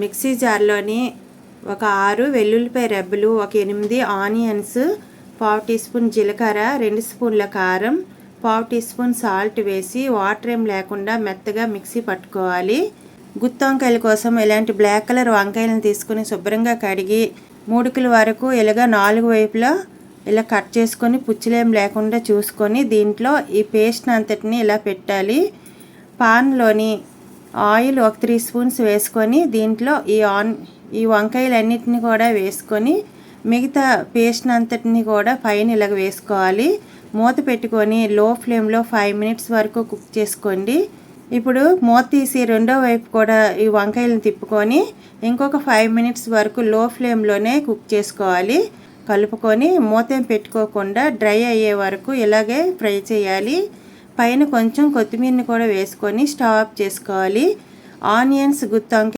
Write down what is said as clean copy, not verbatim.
Mixie జార్లోని ఒక 6 వెల్లుల్లిపాయ రెబ్బలు, ఒక 8 ఆనియన్స్, పావు టీ స్పూన్ జీలకర్ర, 2 స్పూన్ల కారం, పావు టీ స్పూన్ సాల్ట్ వేసి వాటర్ ఏం లేకుండా మెత్తగా మిక్సీ పట్టుకోవాలి. గుత్తి వంకాయల కోసం ఇలాంటి బ్లాక్ కలర్ వంకాయలను తీసుకుని శుభ్రంగా కడిగి 3 కిలో వరకు ఇలాగా 4 వైపులా ఇలా కట్ చేసుకొని పుచ్చులేం లేకుండా చూసుకొని దీంట్లో ఈ పేస్ట్ అంతటిని ఇలా పెట్టాలి. పాన్లోని ఆయిల్ ఒక 3 స్పూన్స్ వేసుకొని దీంట్లో ఈ వంకాయలన్నిటిని కూడా వేసుకొని మిగతా పేస్ట్ అంతటిని కూడా పైన ఇలాగ వేసుకోవాలి. మూత పెట్టుకొని లో ఫ్లేమ్లో 5 మినిట్స్ వరకు కుక్ చేసుకోండి. ఇప్పుడు మూత తీసి రెండో వైపు కూడా ఈ వంకాయలను తిప్పుకొని ఇంకొక 5 మినిట్స్ వరకు లో ఫ్లేమ్లోనే కుక్ చేసుకోవాలి. కలుపుకొని మూత పెట్టుకోకుండా డ్రై అయ్యే వరకు ఇలాగే ఫ్రై చేయాలి. పైన కొంచెం కొత్తిమీరని కూడా వేసుకొని స్టవ్ ఆఫ్ చేసుకోవాలి. ఆనియన్స్ గుత్తి వంకాయ